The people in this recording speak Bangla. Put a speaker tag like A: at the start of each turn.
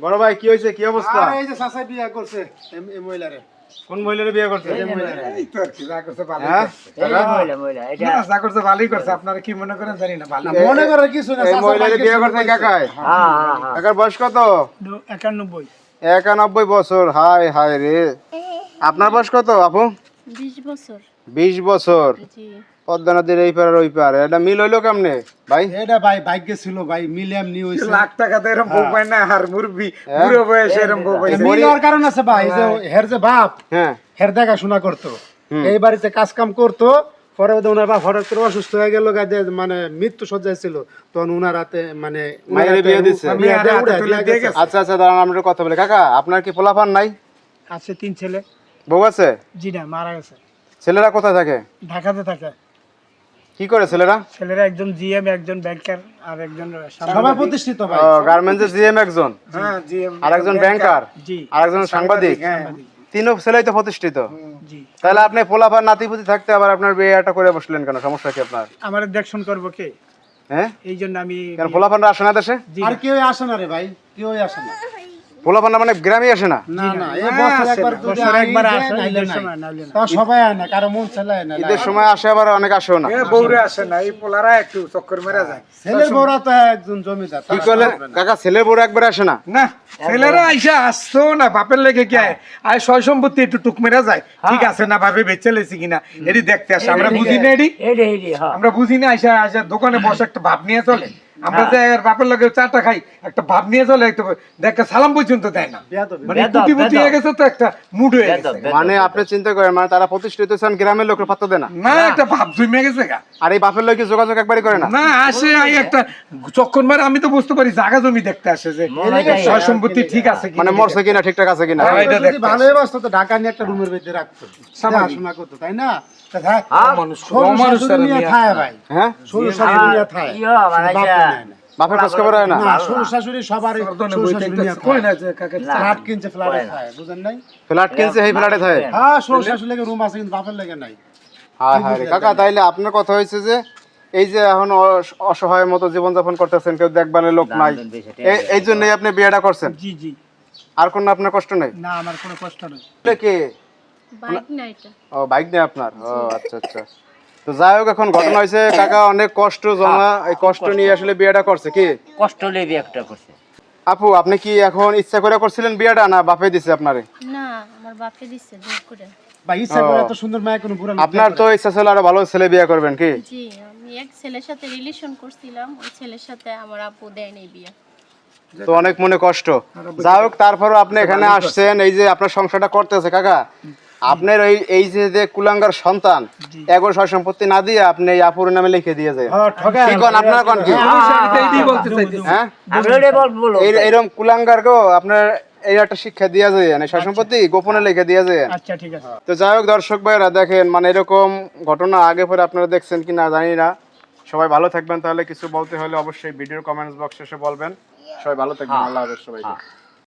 A: বড় ভাই কি হয়েছে, কি অবস্থা?
B: এই যে চাচা বিয়া করছে এই মহিলারে।
A: কোন মহিলার বিয়ে করছে?
B: এই তো আর কি, যা করছে ভালোই
A: হ্যাঁ?
B: করছে। না, যা করছে ভালোই করছে। আপনারা কি মনে করেন জানি না, ভালো
C: মনে করার কিছু না,
A: এই
C: চাচা
A: মহিলার
C: ভাগ্যে
A: বিয়ে
C: ছিল
A: করছে
C: কইছে।
A: কাকায়? কাকার বয়স কত?
C: 91।
A: 91 বছর। হায় হায় রে। আপনার বয়স কত আপু?
D: 20 বছর।
A: 20 বছর।
D: জি।
A: পদ্মা নদীর এই পার আর ওই পার, এটা মিল হইলো কেমনে ভাই?
C: এটা ভাই ভাগ্যে ছিল ভাই, মিলে এমনি হইছে।
B: লাখ টাকা তো এরকম বউ পায় না, আর মুরব্বি বুড়ো বয়সে এরকম বউ পাইছে।
C: মিল হওয়ার কারণ আছে ভাই, এই যে হের যে বাপ,
A: হ্যাঁ।
C: হের দেখাশোনা করতো, এই বাড়িতে কাজ কাম করতো। পরে ওনার বাপ হঠাৎ করে অসুস্থ হয়ে গেল, মানে মৃত্যু সজ্জায় ছিল, তখন উনার হাতে মানে
A: মায়ের বিয়ে দিছে।
C: বিয়ে দিয়ে উড়ায়
B: তুলে
C: দিয়ে
B: দিয়ে
C: গেছে।
A: আচ্ছা আচ্ছা, দাঁড়ান আমরা একটু কথা বলি। কাকা আপনার কি পোলাপান নাই?
C: আছে 3 ছেলে।
A: বউ আছে?
C: জি না, মারা গেছে,
A: ছেলেরা কোথায় থাকে?
C: ঢাকাতে থাকে।
A: কি করে ছেলেরা?
C: ছেলেরা একজন জিএম, একজন ব্যাংকার, আর একজন সবাই প্রতিষ্ঠিত ভাই।
A: গার্মেন্টসের জিএম একজন,
B: হ্যাঁ জি,
A: আর একজন ব্যাংকার,
C: জি
A: আর একজন সাংবাদিক। তিনও ছেলেই তো প্রতিষ্ঠিত।
C: জি।
A: তাহলে আপনি পোলাপান নাতিপুতি থাকতে আবার আপনার বিয়েটা করে বসলেন কেন? সমস্যা কি আপনার?
C: আমার দেখশন করবো কে,
A: হ্যাঁ?
C: এই জন্য আমি।
A: কেন পোলাপানরা আসে না দেশে?
C: আর কেউ আসে না রে ভাই, কেউ আসে না।
A: পোলাপানরা মানে গ্রামে আসে না?
C: না না, এই বছর একবার যদি
D: বছরে একবার
C: আইলে
D: আসে,
C: নাইলে
D: ঈদের
C: নাই।
D: সময় নাইলে না।
C: তা সবাই আয় না, কারো মন চালায় না।
A: ঈদের সময় আসে, আবার অনেক আসেও না।
B: এ বউরে আসে না, এই পোলারা একটু চক্কর মেরা যায়।
C: ছেলের বড়া তো একজন জমিদার,
A: কি করলেন কাকা? ছেলের বড় একবার আসে না?
B: না, ছেলেরা আইসা আসতো না, বাপের লেগে কি আয় সয় সম্পত্তি একটু টুক মেরা যায়, ঠিক আছে না ভাবে বেচে লেছি কিনা এটি দেখতে আসে। আমরা বুঝি না এটি, আমরা বুঝি না। আইসা আইসা দোকানে বসে একটা ভাব নিয়ে চলে। আমরা যে আর বাপের লগে চাটা খাই, একটা ভাব নিয়ে চলে, একটু দেখে সালাম পর্যন্ত দেয় না। মানে কুটিপুটি হয়ে গেছে তো, একটা মুড হয়ে গেছে।
A: মানে আপনি চিন্তা করেন, মানে তারা প্রতিষ্ঠিত হয়েছেন, গ্রামের লোকের পাত্তা দেয় না।
B: না, একটা ভাব জমে গেছে গা।
A: আর এই বাপের লোক যোগাযোগ একবারই করে না।
B: না আসে, আই একটা চক্কর মারে। আমি তো বুঝতে পারি জায়গা জমি দেখতে আসে যে সয় সম্পত্তি ঠিক আছে কিনা,
A: মানে মরছে কিনা, ঠিকঠাক আছে কিনা।
B: হ্যাঁ, এটা
C: যদি
B: দেখতে
C: ভালোই বাসতো তো ঢাকা নিয়ে একটা রুমের ভিতরে রাখতো, দেখাশোনা করতো, তাই না? তা থাক,
B: মানুষ
C: শ্বশুর
B: মানুষ
C: শাশুড়ি নিয়ে খায় ভাই,
A: হ্যাঁ?
C: শ্বশুর শাশুড়ি নিয়ে খায়, বাপ নেয় না।
A: বাপের খোঁজ খবর হয় না?
C: না, শ্বশুর শাশুড়ি সবারই শ্বশুর শাশুড়ি নিয়ে
B: কই
C: খায়।
B: না যে কাকে
C: ফ্ল্যাট কিনছে, ফ্ল্যাটে খায়, বুঝেন নাই?
A: ফ্ল্যাট কিনছে, এই ফ্ল্যাটে থাকে।
C: হ্যাঁ, শ্বশুর শাশুড়ি লেগে রুম আছে, কিন্তু বাপের লেগে নাই।
A: হায় হায় রে। কাকা তাইলে আপনার কথা হয়েছে যে এই যে এখন অসহায় মতো জীবনযাপন করতেছেন, কেউ দেখভালের লোক নাই, এই জন্যই আপনি বিয়েটা করছেন?
C: জি জি।
A: আর কোনো আপনার কষ্ট নেই?
C: না, আমার কোনো কষ্ট নেই।
A: কে?
D: বাইক না এটা।
A: ও, বাইক নেই আপনার? ও আচ্ছা আচ্ছা। তো যাই হোক, এখন ঘটনা হয়েছে কাকা, অনেক কষ্ট জমা, এই কষ্ট নিয়ে আসলে বিয়েটা করছে। কি
E: কষ্ট লেবে একটা করছে।
A: আপু, আপনি কি এখন ইচ্ছা করে করছিলেন বিয়েটা, না বাপে দিছে আপনারে?
D: না, আমার বাপে দিছে জোর করে।
C: ভাই ইচ্ছা করে এত সুন্দর মায়া কোনো বুড়া
A: আপনার তো ইচ্ছা ছিল আরো ভালো ছেলে বিয়ে করবেন। কি?
D: জি, আমি এক ছেলের সাথে রিলেশন করছিলাম, ওই ছেলের সাথে আমার আপু দেয় নাই বিয়ে।
A: তো অনেক মনে কষ্ট। যাই হোক, তারপরও আপনি এখানে আসছেন, এই যে আপনার সংসারটা করতেছে কাকা, আপনার এই যে কুলাঙ্গার সন্তান, এগো সয় সম্পত্তি না দিয়ে আপনি এই আপুর নামে লিখে দিয়ে যায়। কি কোন আপনারা, কোন কি?
B: এইটাই বলতে চাইতেছি।
A: হ্যাঁ,
E: আমি ওটাই বলবো।
A: এইরকম কুলাঙ্গার গো আপনার এই একটা শিক্ষা দিয়া যায়, মানে সয় সম্পত্তি গোপনে লিখে দিয়ে যায়।
C: আচ্ছা ঠিক আছে।
A: তো যাই হোক দর্শক ভাইরা, দেখেন মানে এরকম ঘটনা আগে পরে আপনারা দেখছেন কি না জানি না। সবাই ভালো থাকবেন। তাহলে কিছু বলতে হলে অবশ্যই ভিডিওর কমেন্টস বক্সে এসে বলবেন। সবাই ভালো থাকবেন। আল্লাহ হাফেজ সবাইকে।